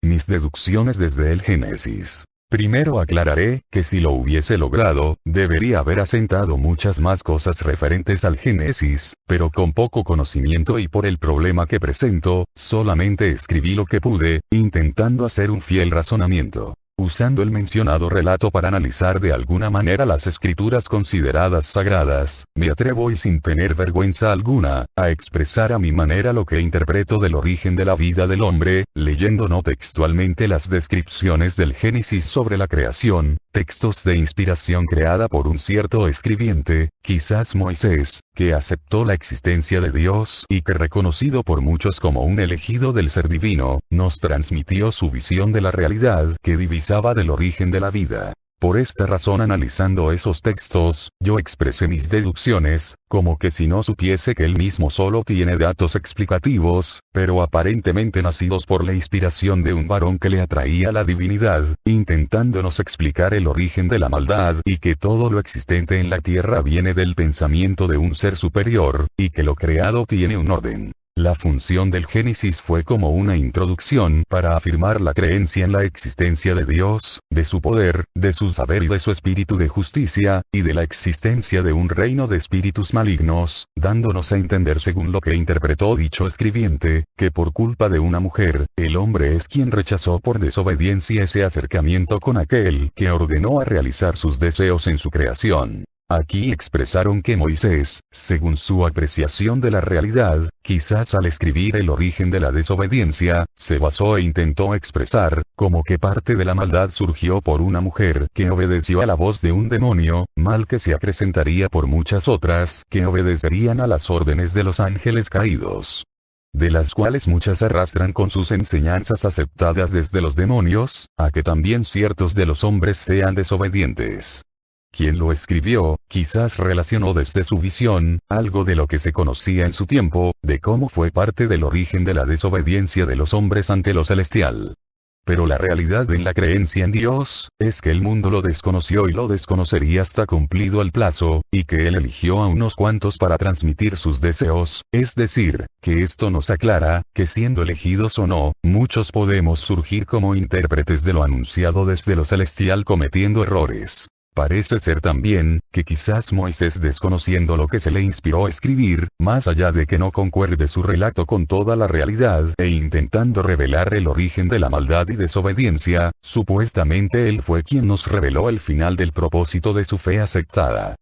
mis deducciones desde el Génesis. Primero aclararé, que si lo hubiese logrado, debería haber asentado muchas más cosas referentes al Génesis, pero con poco conocimiento y por el problema que presento, solamente escribí lo que pude, intentando hacer un fiel razonamiento. Usando el mencionado relato para analizar de alguna manera las escrituras consideradas sagradas, me atrevo y sin tener vergüenza alguna, a expresar a mi manera lo que interpreto del origen de la vida del hombre, leyendo no textualmente las descripciones del Génesis sobre la creación, textos de inspiración creada por un cierto escribiente, quizás Moisés, que aceptó la existencia de Dios y que reconocido por muchos como un elegido del ser divino, nos transmitió su visión de la realidad que divisaba del origen de la vida. Por esta razón, analizando esos textos, yo expresé mis deducciones, como que si no supiese que él mismo solo tiene datos explicativos, pero aparentemente nacidos por la inspiración de un varón que le atraía la divinidad, intentándonos explicar el origen de la maldad y que todo lo existente en la tierra viene del pensamiento de un ser superior, y que lo creado tiene un orden. La función del Génesis fue como una introducción para afirmar la creencia en la existencia de Dios, de su poder, de su saber y de su espíritu de justicia, y de la existencia de un reino de espíritus malignos, dándonos a entender según lo que interpretó dicho escribiente, que por culpa de una mujer, el hombre es quien rechazó por desobediencia ese acercamiento con aquel que ordenó a realizar sus deseos en su creación. Aquí expresaron que Moisés, según su apreciación de la realidad, quizás al escribir el origen de la desobediencia, se basó e intentó expresar, como que parte de la maldad surgió por una mujer que obedeció a la voz de un demonio, mal que se acrecentaría por muchas otras que obedecerían a las órdenes de los ángeles caídos, de las cuales muchas arrastran con sus enseñanzas aceptadas desde los demonios, a que también ciertos de los hombres sean desobedientes. Quien lo escribió, quizás relacionó desde su visión, algo de lo que se conocía en su tiempo, de cómo fue parte del origen de la desobediencia de los hombres ante lo celestial. Pero la realidad en la creencia en Dios, es que el mundo lo desconoció y lo desconocería hasta cumplido el plazo, y que él eligió a unos cuantos para transmitir sus deseos, es decir, que esto nos aclara, que siendo elegidos o no, muchos podemos surgir como intérpretes de lo anunciado desde lo celestial cometiendo errores. Parece ser también, que quizás Moisés, desconociendo lo que se le inspiró a escribir, más allá de que no concuerde su relato con toda la realidad, e intentando revelar el origen de la maldad y desobediencia, supuestamente él fue quien nos reveló el final del propósito de su fe aceptada.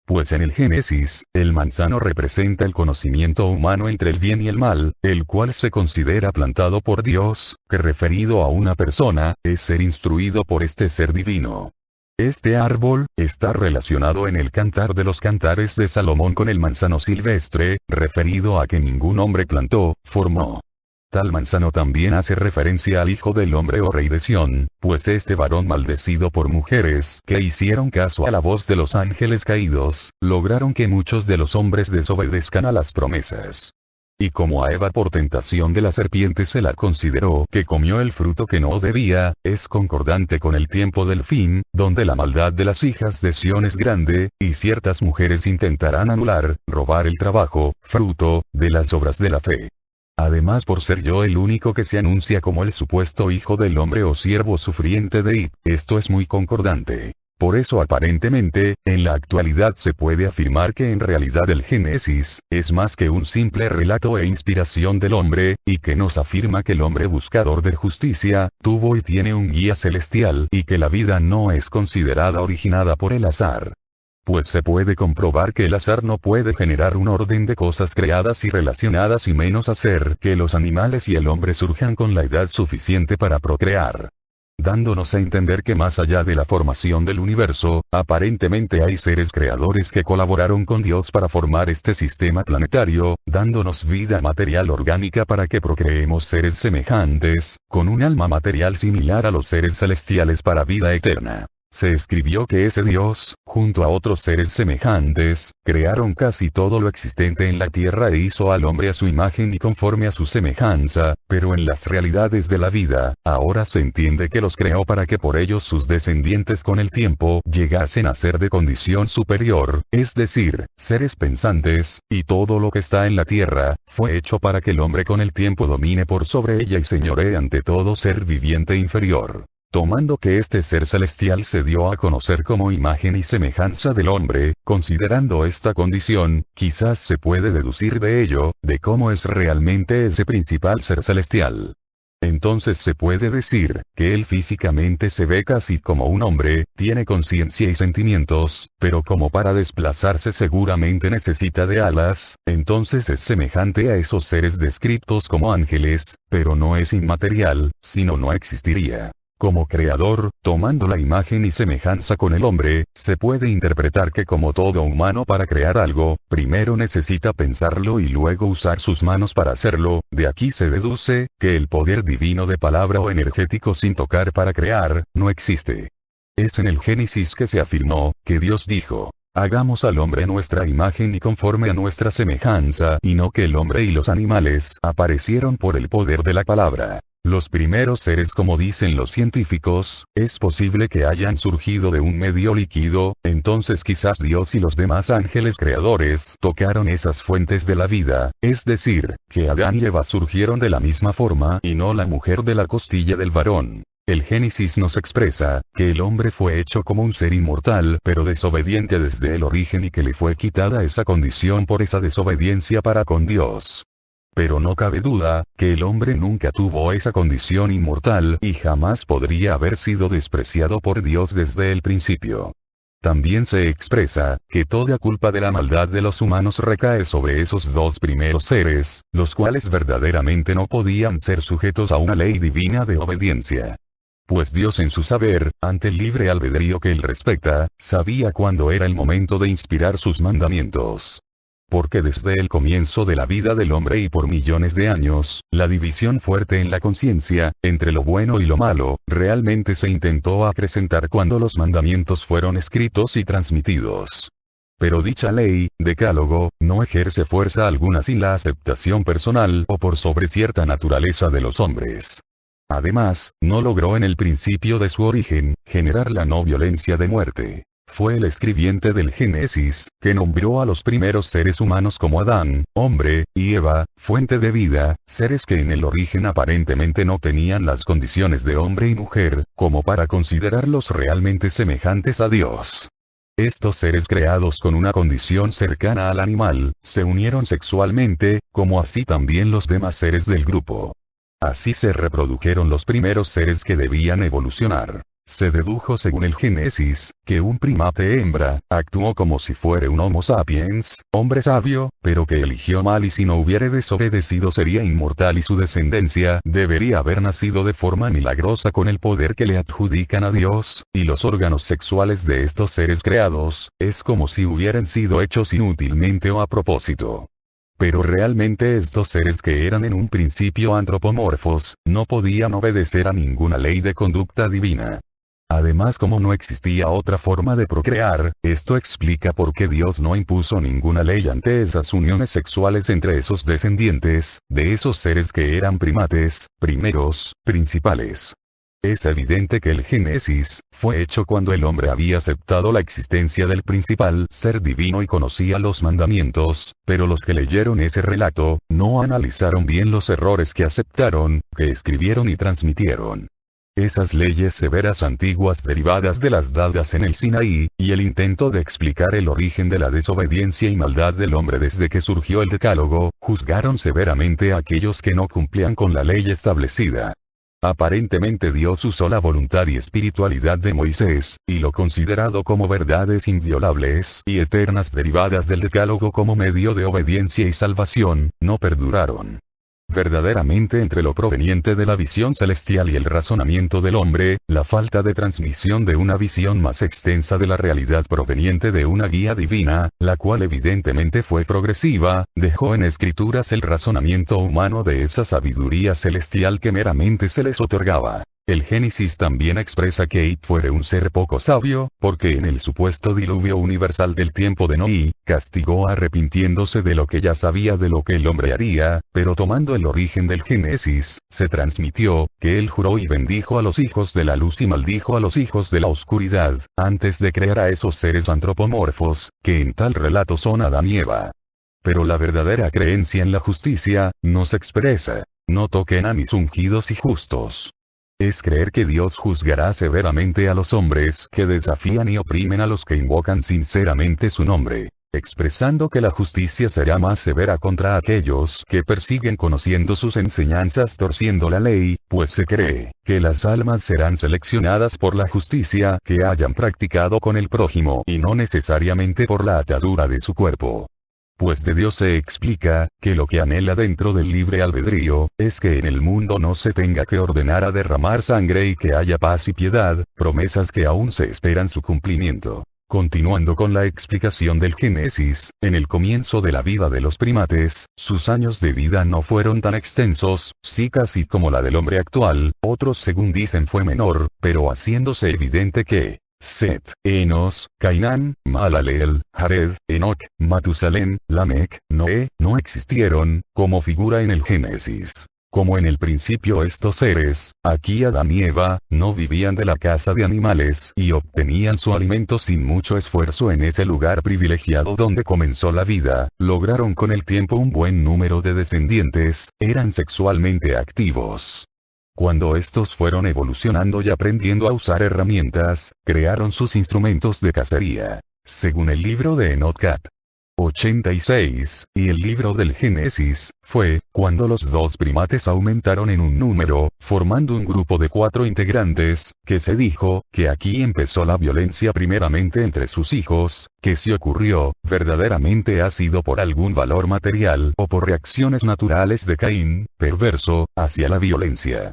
Pues en el Génesis, el manzano representa el conocimiento humano entre el bien y el mal, el cual se considera plantado por Dios, que referido a una persona, es ser instruido por este ser divino. Este árbol, está relacionado en el Cantar de los Cantares de Salomón con el manzano silvestre, referido a que ningún hombre plantó, formó. Tal manzano también hace referencia al Hijo del Hombre o Rey de Sión, pues este varón maldecido por mujeres que hicieron caso a la voz de los ángeles caídos, lograron que muchos de los hombres desobedezcan a las promesas. Y como a Eva por tentación de la serpiente se la consideró que comió el fruto que no debía, es concordante con el tiempo del fin, donde la maldad de las hijas de Sión es grande, y ciertas mujeres intentarán anular, robar el trabajo, fruto, de las obras de la fe. Además, por ser yo el único que se anuncia como el supuesto hijo del hombre o siervo sufriente de Ib, esto es muy concordante. Por eso aparentemente, en la actualidad se puede afirmar que en realidad el Génesis, es más que un simple relato e inspiración del hombre, y que nos afirma que el hombre buscador de justicia, tuvo y tiene un guía celestial, y que la vida no es considerada originada por el azar. Pues se puede comprobar que el azar no puede generar un orden de cosas creadas y relacionadas y menos hacer que los animales y el hombre surjan con la edad suficiente para procrear. Dándonos a entender que más allá de la formación del universo, aparentemente hay seres creadores que colaboraron con Dios para formar este sistema planetario, dándonos vida material orgánica para que procreemos seres semejantes, con un alma material similar a los seres celestiales para vida eterna. Se escribió que ese Dios, junto a otros seres semejantes, crearon casi todo lo existente en la tierra e hizo al hombre a su imagen y conforme a su semejanza, pero en las realidades de la vida, ahora se entiende que los creó para que por ellos sus descendientes con el tiempo llegasen a ser de condición superior, es decir, seres pensantes, y todo lo que está en la tierra, fue hecho para que el hombre con el tiempo domine por sobre ella y señoree ante todo ser viviente inferior. Tomando que este ser celestial se dio a conocer como imagen y semejanza del hombre, considerando esta condición, quizás se puede deducir de ello, de cómo es realmente ese principal ser celestial. Entonces se puede decir, que él físicamente se ve casi como un hombre, tiene conciencia y sentimientos, pero como para desplazarse seguramente necesita de alas, entonces es semejante a esos seres descritos como ángeles, pero no es inmaterial, sino no existiría. Como creador, tomando la imagen y semejanza con el hombre, se puede interpretar que como todo humano para crear algo, primero necesita pensarlo y luego usar sus manos para hacerlo, de aquí se deduce, que el poder divino de palabra o energético sin tocar para crear, no existe. Es en el Génesis que se afirmó, que Dios dijo: hagamos al hombre a nuestra imagen y conforme a nuestra semejanza, y no que el hombre y los animales aparecieron por el poder de la palabra. Los primeros seres, como dicen los científicos, es posible que hayan surgido de un medio líquido, entonces quizás Dios y los demás ángeles creadores tocaron esas fuentes de la vida, es decir, que Adán y Eva surgieron de la misma forma y no la mujer de la costilla del varón. El Génesis nos expresa, que el hombre fue hecho como un ser inmortal pero desobediente desde el origen y que le fue quitada esa condición por esa desobediencia para con Dios. Pero no cabe duda, que el hombre nunca tuvo esa condición inmortal y jamás podría haber sido despreciado por Dios desde el principio. También se expresa, que toda culpa de la maldad de los humanos recae sobre esos dos primeros seres, los cuales verdaderamente no podían ser sujetos a una ley divina de obediencia. Pues Dios en su saber, ante el libre albedrío que él respeta, sabía cuándo era el momento de inspirar sus mandamientos. Porque desde el comienzo de la vida del hombre y por millones de años, la división fuerte en la conciencia, entre lo bueno y lo malo, realmente se intentó acrecentar cuando los mandamientos fueron escritos y transmitidos. Pero dicha ley, decálogo, no ejerce fuerza alguna sin la aceptación personal o por sobre cierta naturaleza de los hombres. Además, no logró en el principio de su origen, generar la no violencia de muerte. Fue el escribiente del Génesis, que nombró a los primeros seres humanos como Adán, hombre, y Eva, fuente de vida, seres que en el origen aparentemente no tenían las condiciones de hombre y mujer, como para considerarlos realmente semejantes a Dios. Estos seres creados con una condición cercana al animal, se unieron sexualmente, como así también los demás seres del grupo. Así se reprodujeron los primeros seres que debían evolucionar. Se dedujo según el Génesis, que un primate hembra, actuó como si fuera un Homo sapiens, hombre sabio, pero que eligió mal y si no hubiere desobedecido sería inmortal y su descendencia debería haber nacido de forma milagrosa con el poder que le adjudican a Dios, y los órganos sexuales de estos seres creados, es como si hubieran sido hechos inútilmente o a propósito. Pero realmente estos seres que eran en un principio antropomorfos, no podían obedecer a ninguna ley de conducta divina. Además, como no existía otra forma de procrear, esto explica por qué Dios no impuso ninguna ley ante esas uniones sexuales entre esos descendientes, de esos seres que eran primates, primeros, principales. Es evidente que el Génesis fue hecho cuando el hombre había aceptado la existencia del principal ser divino y conocía los mandamientos, pero los que leyeron ese relato, no analizaron bien los errores que aceptaron, que escribieron y transmitieron. Esas leyes severas antiguas derivadas de las dadas en el Sinaí, y el intento de explicar el origen de la desobediencia y maldad del hombre desde que surgió el Decálogo, juzgaron severamente a aquellos que no cumplían con la ley establecida. Aparentemente Dios usó la voluntad y espiritualidad de Moisés, y lo considerado como verdades inviolables y eternas derivadas del Decálogo como medio de obediencia y salvación, no perduraron. Verdaderamente entre lo proveniente de la visión celestial y el razonamiento del hombre, la falta de transmisión de una visión más extensa de la realidad proveniente de una guía divina, la cual evidentemente fue progresiva, dejó en escrituras el razonamiento humano de esa sabiduría celestial que meramente se les otorgaba. El Génesis también expresa que It fuera un ser poco sabio, porque en el supuesto diluvio universal del tiempo de Noé, castigó arrepintiéndose de lo que ya sabía de lo que el hombre haría, pero tomando el origen del Génesis, se transmitió, que él juró y bendijo a los hijos de la luz y maldijo a los hijos de la oscuridad, antes de crear a esos seres antropomorfos, que en tal relato son Adán y Eva. Pero la verdadera creencia en la justicia, no se expresa: no toquen a mis ungidos y justos. Es creer que Dios juzgará severamente a los hombres que desafían y oprimen a los que invocan sinceramente su nombre, expresando que la justicia será más severa contra aquellos que persiguen conociendo sus enseñanzas torciendo la ley, pues se cree que las almas serán seleccionadas por la justicia que hayan practicado con el prójimo y no necesariamente por la atadura de su cuerpo. Pues de Dios se explica, que lo que anhela dentro del libre albedrío, es que en el mundo no se tenga que ordenar a derramar sangre y que haya paz y piedad, promesas que aún se esperan su cumplimiento. Continuando con la explicación del Génesis, en el comienzo de la vida de los primates, sus años de vida no fueron tan extensos, sí casi como la del hombre actual, otros según dicen fue menor, pero haciéndose evidente que Set, Enos, Cainán, Mahalaleel, Jared, Enoc, Matusalén, Lamec, Noé, no existieron, como figura en el Génesis. Como en el principio estos seres, aquí Adán y Eva, no vivían de la caza de animales y obtenían su alimento sin mucho esfuerzo en ese lugar privilegiado donde comenzó la vida, lograron con el tiempo un buen número de descendientes, eran sexualmente activos. Cuando estos fueron evolucionando y aprendiendo a usar herramientas, crearon sus instrumentos de cacería. Según el libro de Enoch Cap. 86, y el libro del Génesis, fue cuando los dos primates aumentaron en un número, formando un grupo de 4 integrantes, que se dijo, que aquí empezó la violencia primeramente entre sus hijos, que si ocurrió, verdaderamente ha sido por algún valor material o por reacciones naturales de Caín, perverso, hacia la violencia.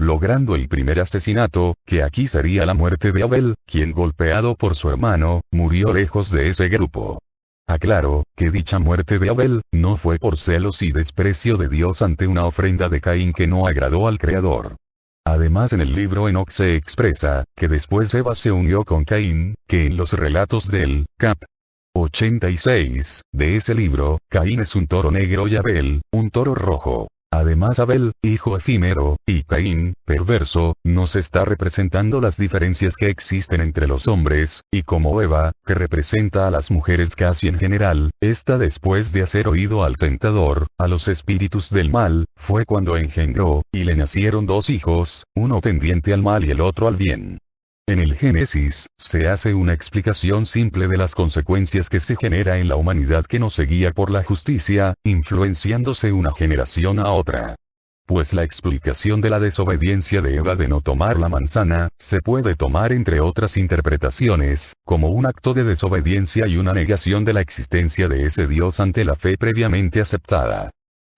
Logrando el primer asesinato, que aquí sería la muerte de Abel, quien golpeado por su hermano, murió lejos de ese grupo. Aclaro, que dicha muerte de Abel, no fue por celos y desprecio de Dios ante una ofrenda de Caín que no agradó al Creador. Además en el libro Enoch se expresa, que después Eva se unió con Caín, que en los relatos del Cap. 86, de ese libro, Caín es un toro negro y Abel, un toro rojo. Además Abel, hijo efímero, y Caín, perverso, nos está representando las diferencias que existen entre los hombres, y como Eva, que representa a las mujeres casi en general, esta después de hacer oído al tentador, a los espíritus del mal, fue cuando engendró, y le nacieron 2 hijos, uno tendiente al mal y el otro al bien. En el Génesis, se hace una explicación simple de las consecuencias que se genera en la humanidad que no se guía por la justicia, influenciándose una generación a otra. Pues la explicación de la desobediencia de Eva de no tomar la manzana, se puede tomar entre otras interpretaciones, como un acto de desobediencia y una negación de la existencia de ese Dios ante la fe previamente aceptada.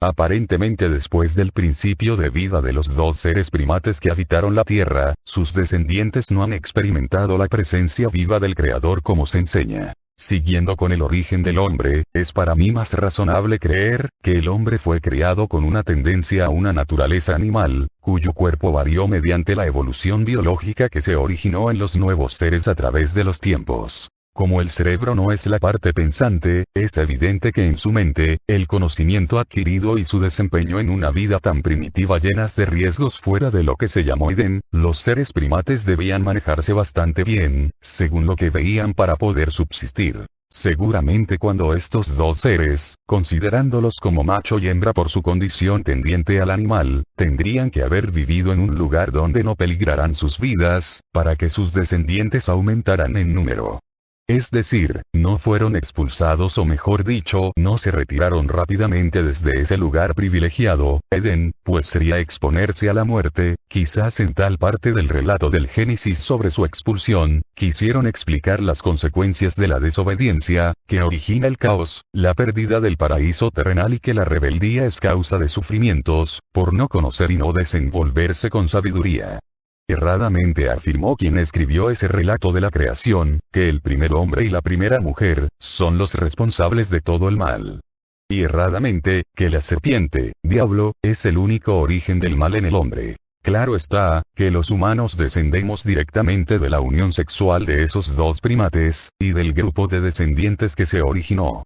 Aparentemente después del principio de vida de los 2 seres primates que habitaron la Tierra, sus descendientes no han experimentado la presencia viva del Creador como se enseña. Siguiendo con el origen del hombre, es para mí más razonable creer, que el hombre fue creado con una tendencia a una naturaleza animal, cuyo cuerpo varió mediante la evolución biológica que se originó en los nuevos seres a través de los tiempos. Como el cerebro no es la parte pensante, es evidente que en su mente, el conocimiento adquirido y su desempeño en una vida tan primitiva llenas de riesgos fuera de lo que se llamó Edén, los seres primates debían manejarse bastante bien, según lo que veían para poder subsistir. Seguramente cuando estos 2 seres, considerándolos como macho y hembra por su condición tendiente al animal, tendrían que haber vivido en un lugar donde no peligraran sus vidas, para que sus descendientes aumentaran en número. Es decir, no fueron expulsados o mejor dicho, no se retiraron rápidamente desde ese lugar privilegiado, Edén, pues sería exponerse a la muerte. Quizás en tal parte del relato del Génesis sobre su expulsión, quisieron explicar las consecuencias de la desobediencia, que origina el caos, la pérdida del paraíso terrenal y que la rebeldía es causa de sufrimientos, por no conocer y no desenvolverse con sabiduría. Erradamente afirmó quien escribió ese relato de la creación, que el primer hombre y la primera mujer, son los responsables de todo el mal. Y erradamente, que la serpiente, diablo, es el único origen del mal en el hombre. Claro está, que los humanos descendemos directamente de la unión sexual de esos dos primates, y del grupo de descendientes que se originó.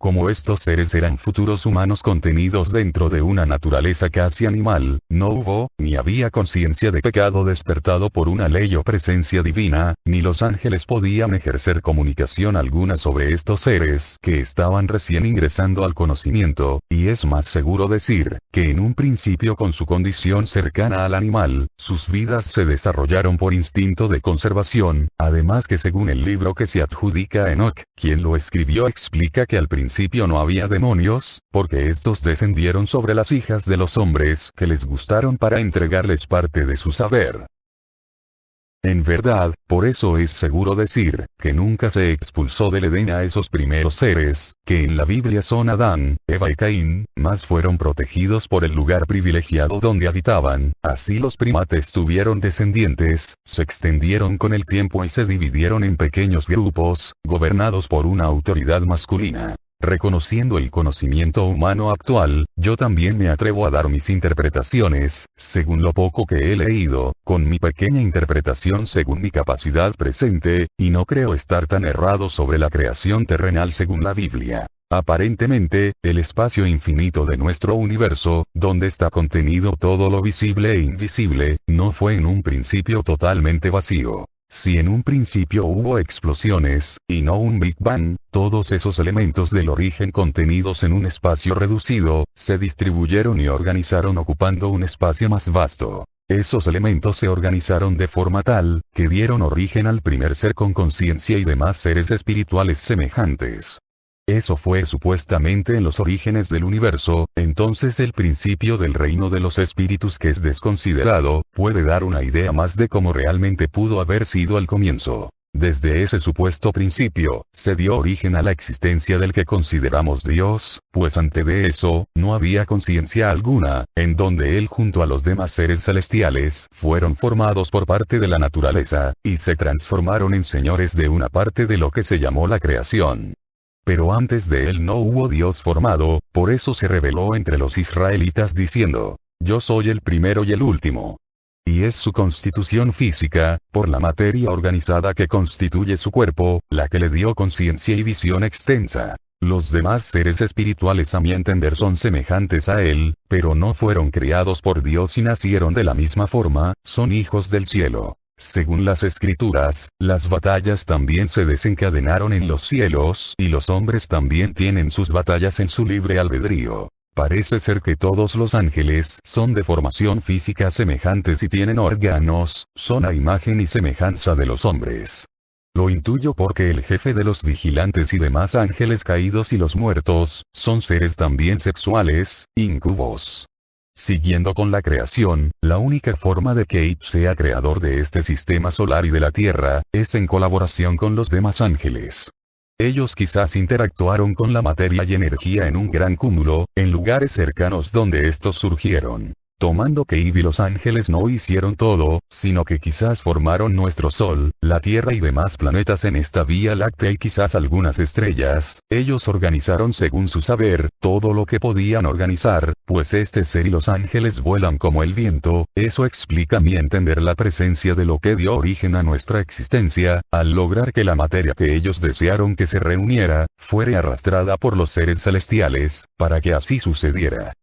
Como estos seres eran futuros humanos contenidos dentro de una naturaleza casi animal, no hubo, ni había conciencia de pecado despertado por una ley o presencia divina, ni los ángeles podían ejercer comunicación alguna sobre estos seres que estaban recién ingresando al conocimiento, y es más seguro decir, que en un principio con su condición cercana al animal, sus vidas se desarrollaron por instinto de conservación, además que según el libro que se adjudica a Enoch, quien lo escribió explica que al principio no había demonios, porque estos descendieron sobre las hijas de los hombres que les gustaron para entregarles parte de su saber. En verdad, por eso es seguro decir, que nunca se expulsó del Edén a esos primeros seres, que en la Biblia son Adán, Eva y Caín, mas fueron protegidos por el lugar privilegiado donde habitaban, así los primates tuvieron descendientes, se extendieron con el tiempo y se dividieron en pequeños grupos, gobernados por una autoridad masculina. Reconociendo el conocimiento humano actual, yo también me atrevo a dar mis interpretaciones, según lo poco que he leído, con mi pequeña interpretación según mi capacidad presente, y no creo estar tan errado sobre la creación terrenal según la Biblia. Aparentemente, el espacio infinito de nuestro universo, donde está contenido todo lo visible e invisible, no fue en un principio totalmente vacío. Si en un principio hubo explosiones, y no un Big Bang, todos esos elementos del origen contenidos en un espacio reducido, se distribuyeron y organizaron ocupando un espacio más vasto. Esos elementos se organizaron de forma tal, que dieron origen al primer ser con conciencia y demás seres espirituales semejantes. Eso fue supuestamente en los orígenes del universo, entonces el principio del reino de los espíritus que es desconsiderado, puede dar una idea más de cómo realmente pudo haber sido al comienzo. Desde ese supuesto principio, se dio origen a la existencia del que consideramos Dios, pues antes de eso, no había conciencia alguna, en donde él junto a los demás seres celestiales, fueron formados por parte de la naturaleza, y se transformaron en señores de una parte de lo que se llamó la creación. Pero antes de él no hubo Dios formado, por eso se reveló entre los israelitas diciendo, yo soy el primero y el último. Y es su constitución física, por la materia organizada que constituye su cuerpo, la que le dio conciencia y visión extensa. Los demás seres espirituales a mi entender son semejantes a él, pero no fueron creados por Dios y nacieron de la misma forma, son hijos del cielo. Según las escrituras, las batallas también se desencadenaron en los cielos y los hombres también tienen sus batallas en su libre albedrío. Parece ser que todos los ángeles son de formación física semejantes y tienen órganos, son a imagen y semejanza de los hombres. Lo intuyo porque el jefe de los vigilantes y demás ángeles caídos y los muertos, son seres también sexuales, incubos. Siguiendo con la creación, la única forma de que Ip sea creador de este sistema solar y de la Tierra, es en colaboración con los demás ángeles. Ellos quizás interactuaron con la materia y energía en un gran cúmulo, en lugares cercanos donde estos surgieron. Tomando que Ip y los ángeles no hicieron todo, sino que quizás formaron nuestro Sol, la Tierra y demás planetas en esta Vía Láctea y quizás algunas estrellas, ellos organizaron según su saber, todo lo que podían organizar, pues este ser y los ángeles vuelan como el viento, eso explica a mi entender la presencia de lo que dio origen a nuestra existencia, al lograr que la materia que ellos desearon que se reuniera, fuere arrastrada por los seres celestiales, para que así sucediera.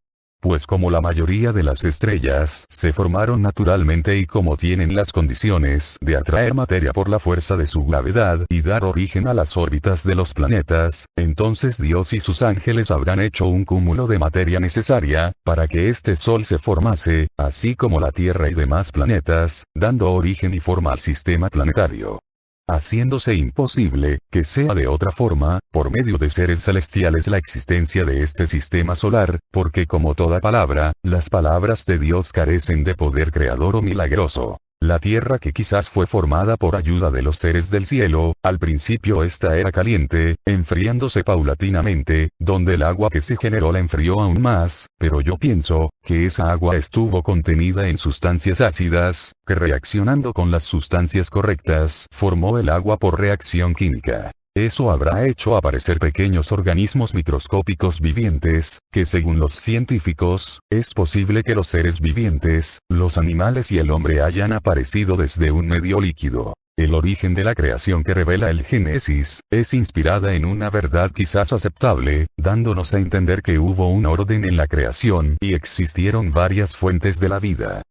Pues como la mayoría de las estrellas se formaron naturalmente y como tienen las condiciones de atraer materia por la fuerza de su gravedad y dar origen a las órbitas de los planetas, entonces Dios y sus ángeles habrán hecho un cúmulo de materia necesaria, para que este Sol se formase, así como la Tierra y demás planetas, dando origen y forma al sistema planetario. Haciéndose imposible, que sea de otra forma, por medio de seres celestiales la existencia de este sistema solar, porque como toda palabra, las palabras de Dios carecen de poder creador o milagroso. La tierra que quizás fue formada por ayuda de los seres del cielo, al principio esta era caliente, enfriándose paulatinamente, donde el agua que se generó la enfrió aún más, pero yo pienso, que esa agua estuvo contenida en sustancias ácidas, que reaccionando con las sustancias correctas, formó el agua por reacción química. Eso habrá hecho aparecer pequeños organismos microscópicos vivientes, que según los científicos, es posible que los seres vivientes, los animales y el hombre hayan aparecido desde un medio líquido. El origen de la creación que revela el Génesis, es inspirada en una verdad quizás aceptable, dándonos a entender que hubo un orden en la creación y existieron varias fuentes de la vida.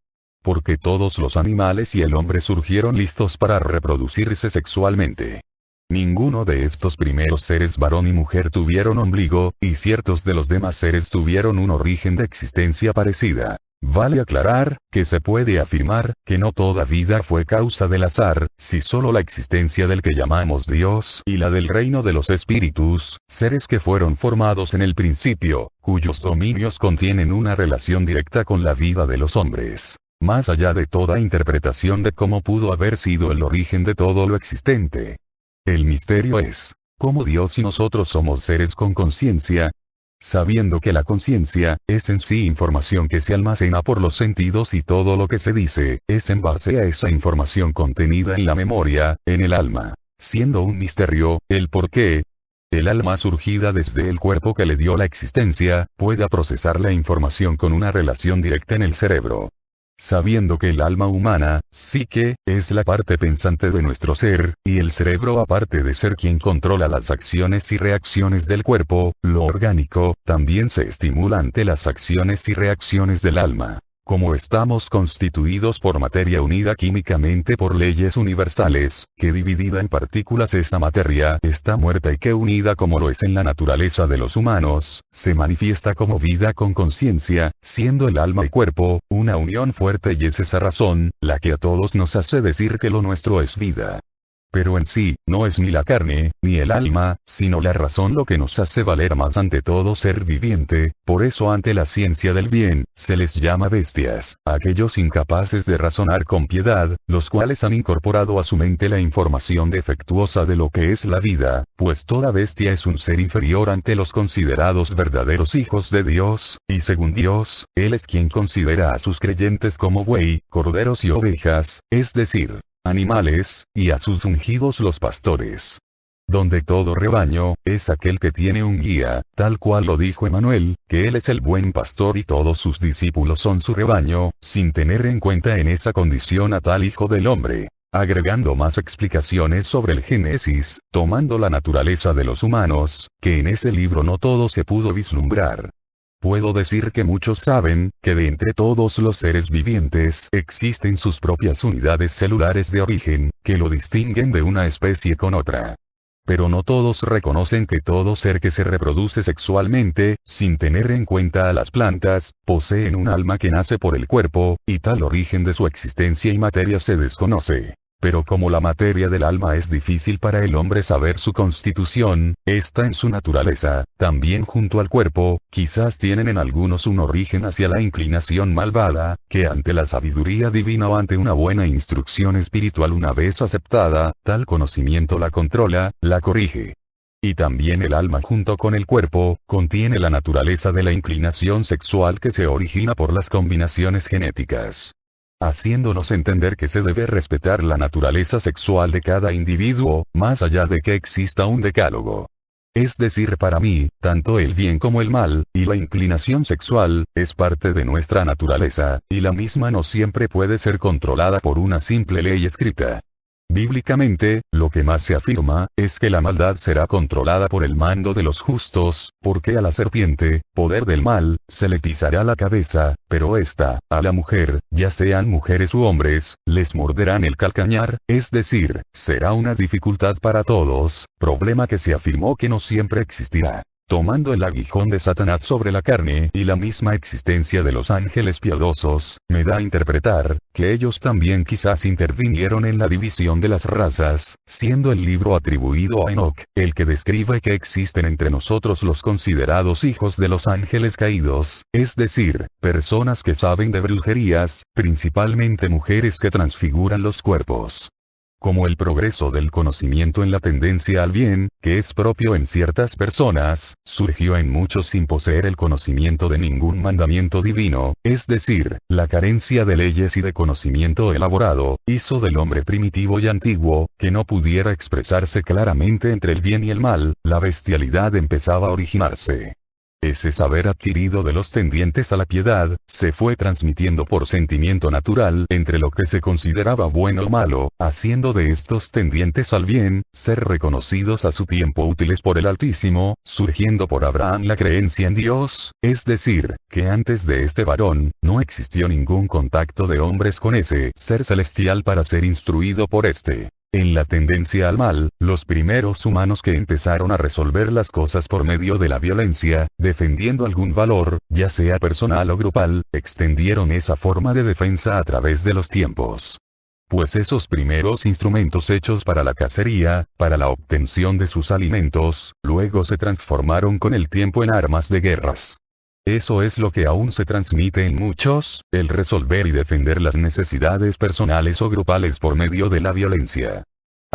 Porque todos los animales y el hombre surgieron listos para reproducirse sexualmente. Ninguno de estos primeros seres varón y mujer tuvieron ombligo, y ciertos de los demás seres tuvieron un origen de existencia parecida. Vale aclarar, que se puede afirmar, que no toda vida fue causa del azar, si solo la existencia del que llamamos Dios y la del reino de los espíritus, seres que fueron formados en el principio, cuyos dominios contienen una relación directa con la vida de los hombres. Más allá de toda interpretación de cómo pudo haber sido el origen de todo lo existente. El misterio es, ¿cómo Dios y nosotros somos seres con conciencia? Sabiendo que la conciencia, es en sí información que se almacena por los sentidos y todo lo que se dice, es en base a esa información contenida en la memoria, en el alma. Siendo un misterio, el por qué. El alma surgida desde el cuerpo que le dio la existencia, pueda procesar la información con una relación directa en el cerebro. Sabiendo que el alma humana, psique, es la parte pensante de nuestro ser, y el cerebro aparte de ser quien controla las acciones y reacciones del cuerpo, lo orgánico, también se estimula ante las acciones y reacciones del alma. Como estamos constituidos por materia unida químicamente por leyes universales, que dividida en partículas esa materia está muerta y que unida como lo es en la naturaleza de los humanos, se manifiesta como vida con conciencia, siendo el alma y cuerpo, una unión fuerte y es esa razón, la que a todos nos hace decir que lo nuestro es vida. Pero en sí, no es ni la carne, ni el alma, sino la razón lo que nos hace valer más ante todo ser viviente, por eso ante la ciencia del bien, se les llama bestias, a aquellos incapaces de razonar con piedad, los cuales han incorporado a su mente la información defectuosa de lo que es la vida, pues toda bestia es un ser inferior ante los considerados verdaderos hijos de Dios, y según Dios, Él es quien considera a sus creyentes como buey, corderos y ovejas, es decir, animales, y a sus ungidos los pastores. Donde todo rebaño, es aquel que tiene un guía, tal cual lo dijo Emmanuel, que él es el buen pastor y todos sus discípulos son su rebaño, sin tener en cuenta en esa condición a tal Hijo del Hombre. Agregando más explicaciones sobre el Génesis, tomando la naturaleza de los humanos, que en ese libro no todo se pudo vislumbrar. Puedo decir que muchos saben, que de entre todos los seres vivientes existen sus propias unidades celulares de origen, que lo distinguen de una especie con otra. Pero no todos reconocen que todo ser que se reproduce sexualmente, sin tener en cuenta a las plantas, poseen un alma que nace por el cuerpo, y tal origen de su existencia y materia se desconoce. Pero como la materia del alma es difícil para el hombre saber su constitución, está en su naturaleza, también junto al cuerpo, quizás tienen en algunos un origen hacia la inclinación malvada, que ante la sabiduría divina o ante una buena instrucción espiritual una vez aceptada, tal conocimiento la controla, la corrige. Y también el alma junto con el cuerpo, contiene la naturaleza de la inclinación sexual que se origina por las combinaciones genéticas. Haciéndonos entender que se debe respetar la naturaleza sexual de cada individuo, más allá de que exista un decálogo. Es decir, para mí, tanto el bien como el mal, y la inclinación sexual, es parte de nuestra naturaleza, y la misma no siempre puede ser controlada por una simple ley escrita. Bíblicamente, lo que más se afirma, es que la maldad será controlada por el mando de los justos, porque a la serpiente, poder del mal, se le pisará la cabeza, pero esta, a la mujer, ya sean mujeres u hombres, les morderán el calcañar, es decir, será una dificultad para todos, problema que se afirmó que no siempre existirá. Tomando el aguijón de Satanás sobre la carne y la misma existencia de los ángeles piadosos, me da a interpretar, que ellos también quizás intervinieron en la división de las razas, siendo el libro atribuido a Enoc, el que describe que existen entre nosotros los considerados hijos de los ángeles caídos, es decir, personas que saben de brujerías, principalmente mujeres que transfiguran los cuerpos. como el progreso del conocimiento en la tendencia al bien, que es propio en ciertas personas, surgió en muchos sin poseer el conocimiento de ningún mandamiento divino, es decir, la carencia de leyes y de conocimiento elaborado, hizo del hombre primitivo y antiguo, que no pudiera expresarse claramente entre el bien y el mal, la bestialidad empezaba a originarse. Ese saber adquirido de los tendientes a la piedad, se fue transmitiendo por sentimiento natural entre lo que se consideraba bueno o malo, haciendo de estos tendientes al bien, ser reconocidos a su tiempo útiles por el Altísimo, surgiendo por Abraham la creencia en Dios, es decir, que antes de este varón, no existió ningún contacto de hombres con ese ser celestial para ser instruido por éste. En la tendencia al mal, los primeros humanos que empezaron a resolver las cosas por medio de la violencia, defendiendo algún valor, ya sea personal o grupal, extendieron esa forma de defensa a través de los tiempos. Pues esos primeros instrumentos hechos para la cacería, para la obtención de sus alimentos, luego se transformaron con el tiempo en armas de guerras. Eso es lo que aún se transmite en muchos, el resolver y defender las necesidades personales o grupales por medio de la violencia.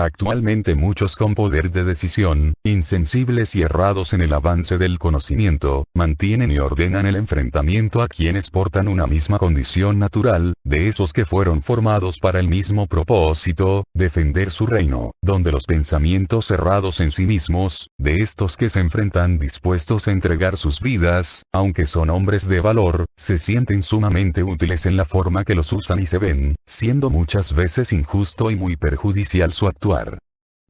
Actualmente muchos con poder de decisión, insensibles y errados en el avance del conocimiento, mantienen y ordenan el enfrentamiento a quienes portan una misma condición natural, de esos que fueron formados para el mismo propósito, defender su reino, donde los pensamientos errados en sí mismos, de estos que se enfrentan dispuestos a entregar sus vidas, aunque son hombres de valor, se sienten sumamente útiles en la forma que los usan y se ven, siendo muchas veces injusto y muy perjudicial su actuar.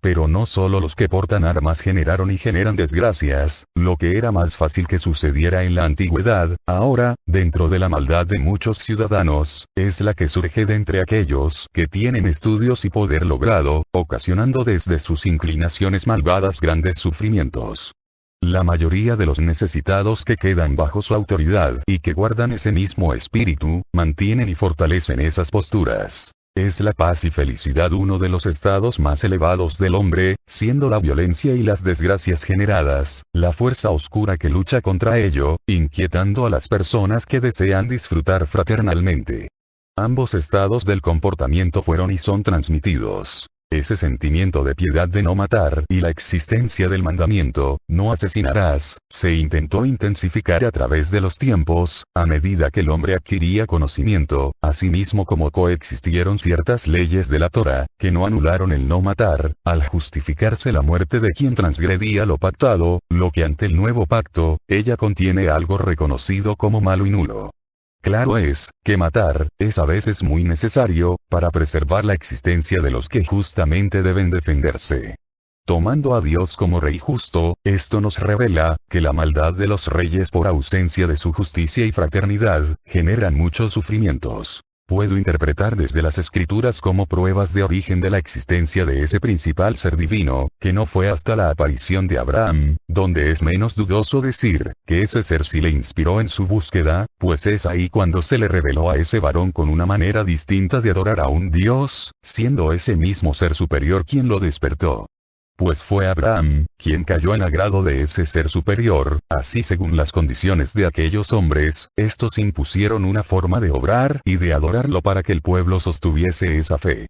Pero no solo los que portan armas generaron y generan desgracias, lo que era más fácil que sucediera en la antigüedad, ahora, dentro de la maldad de muchos ciudadanos, es la que surge de entre aquellos que tienen estudios y poder logrado, ocasionando desde sus inclinaciones malvadas grandes sufrimientos. La mayoría de los necesitados que quedan bajo su autoridad y que guardan ese mismo espíritu, mantienen y fortalecen esas posturas. Es la paz y felicidad uno de los estados más elevados del hombre, siendo la violencia y las desgracias generadas, la fuerza oscura que lucha contra ello, inquietando a las personas que desean disfrutar fraternalmente. Ambos estados del comportamiento fueron y son transmitidos. Ese sentimiento de piedad de no matar y la existencia del mandamiento, no asesinarás, se intentó intensificar a través de los tiempos, a medida que el hombre adquiría conocimiento, asimismo como coexistieron ciertas leyes de la Torá, que no anularon el no matar, al justificarse la muerte de quien transgredía lo pactado, lo que ante el nuevo pacto, ella contiene algo reconocido como malo y nulo. Claro es, que matar, es a veces muy necesario, para preservar la existencia de los que justamente deben defenderse. Tomando a Dios como Rey justo, esto nos revela, que la maldad de los reyes por ausencia de su justicia y fraternidad, generan muchos sufrimientos. Puedo interpretar desde las escrituras como pruebas de origen de la existencia de ese principal ser divino, que no fue hasta la aparición de Abraham, donde es menos dudoso decir, que ese ser sí le inspiró en su búsqueda, pues es ahí cuando se le reveló a ese varón con una manera distinta de adorar a un Dios, siendo ese mismo ser superior quien lo despertó. Pues fue Abraham, quien cayó en agrado de ese ser superior, así según las condiciones de aquellos hombres, estos impusieron una forma de obrar y de adorarlo para que el pueblo sostuviese esa fe.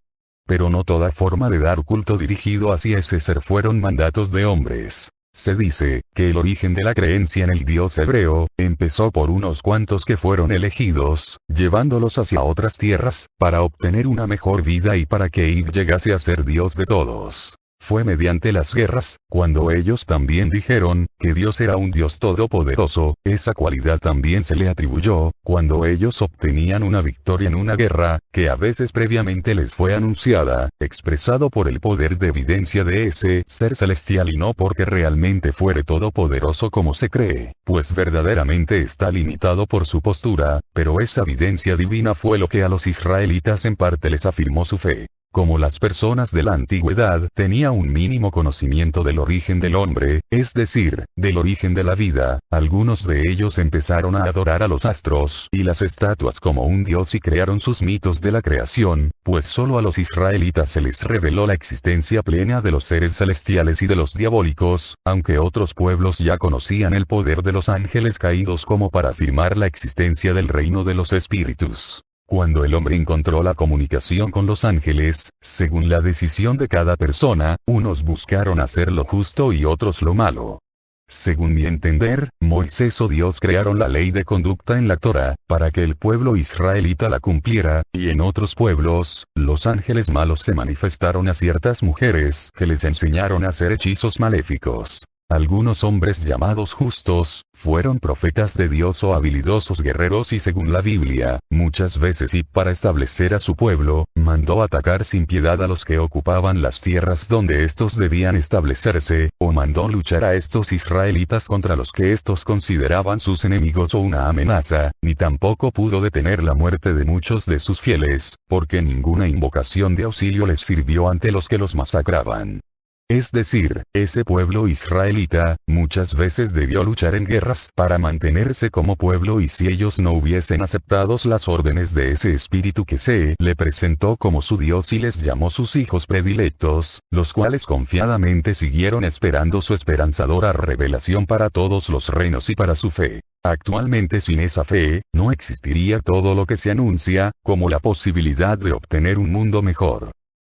Pero no toda forma de dar culto dirigido hacia ese ser fueron mandatos de hombres. Se dice, que el origen de la creencia en el Dios hebreo, empezó por unos cuantos que fueron elegidos, llevándolos hacia otras tierras, para obtener una mejor vida y para que Ib llegase a ser Dios de todos. Fue mediante las guerras, cuando ellos también dijeron, que Dios era un Dios todopoderoso, esa cualidad también se le atribuyó, cuando ellos obtenían una victoria en una guerra, que a veces previamente les fue anunciada, expresado por el poder de evidencia de ese ser celestial y no porque realmente fuere todopoderoso como se cree, pues verdaderamente está limitado por su postura, pero esa evidencia divina fue lo que a los israelitas en parte les afirmó su fe. Como las personas de la antigüedad tenían un mínimo conocimiento del origen del hombre, es decir, del origen de la vida, algunos de ellos empezaron a adorar a los astros y las estatuas como un dios y crearon sus mitos de la creación, pues solo a los israelitas se les reveló la existencia plena de los seres celestiales y de los diabólicos, aunque otros pueblos ya conocían el poder de los ángeles caídos como para afirmar la existencia del reino de los espíritus. Cuando el hombre encontró la comunicación con los ángeles, según la decisión de cada persona, unos buscaron hacer lo justo y otros lo malo. Según mi entender, Moisés o Dios crearon la ley de conducta en la Torá, para que el pueblo israelita la cumpliera, y en otros pueblos, los ángeles malos se manifestaron a ciertas mujeres que les enseñaron a hacer hechizos maléficos. Algunos hombres llamados justos, fueron profetas de Dios o habilidosos guerreros y según la Biblia, muchas veces y para establecer a su pueblo, mandó atacar sin piedad a los que ocupaban las tierras donde estos debían establecerse, o mandó luchar a estos israelitas contra los que estos consideraban sus enemigos o una amenaza, ni tampoco pudo detener la muerte de muchos de sus fieles, porque ninguna invocación de auxilio les sirvió ante los que los masacraban. Es decir, ese pueblo israelita, muchas veces debió luchar en guerras para mantenerse como pueblo y si ellos no hubiesen aceptado las órdenes de ese espíritu que se le presentó como su Dios y les llamó sus hijos predilectos, los cuales confiadamente siguieron esperando su esperanzadora revelación para todos los reinos y para su fe. Actualmente sin esa fe, no existiría todo lo que se anuncia, como la posibilidad de obtener un mundo mejor.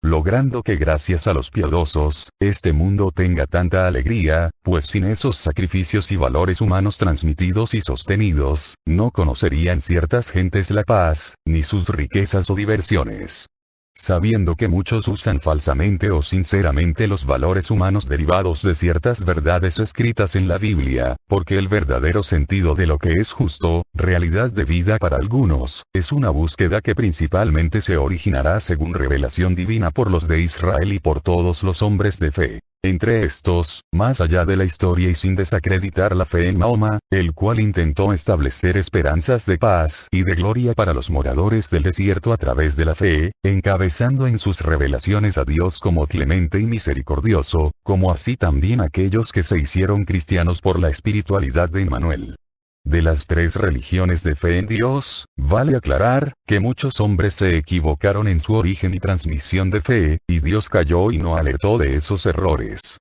Logrando que gracias a los piadosos, este mundo tenga tanta alegría, pues sin esos sacrificios y valores humanos transmitidos y sostenidos, no conocerían ciertas gentes la paz, ni sus riquezas o diversiones. Sabiendo que muchos usan falsamente o sinceramente los valores humanos derivados de ciertas verdades escritas en la Biblia, porque el verdadero sentido de lo que es justo, realidad de vida para algunos, es una búsqueda que principalmente se originará según revelación divina por los de Israel y por todos los hombres de fe. Entre estos, más allá de la historia y sin desacreditar la fe en Mahoma, el cual intentó establecer esperanzas de paz y de gloria para los moradores del desierto a través de la fe, encabezando en sus revelaciones a Dios como clemente y misericordioso, como así también aquellos que se hicieron cristianos por la espiritualidad de Emmanuel. De las tres religiones de fe en Dios, vale aclarar, que muchos hombres se equivocaron en su origen y transmisión de fe, y Dios cayó y no alertó de esos errores.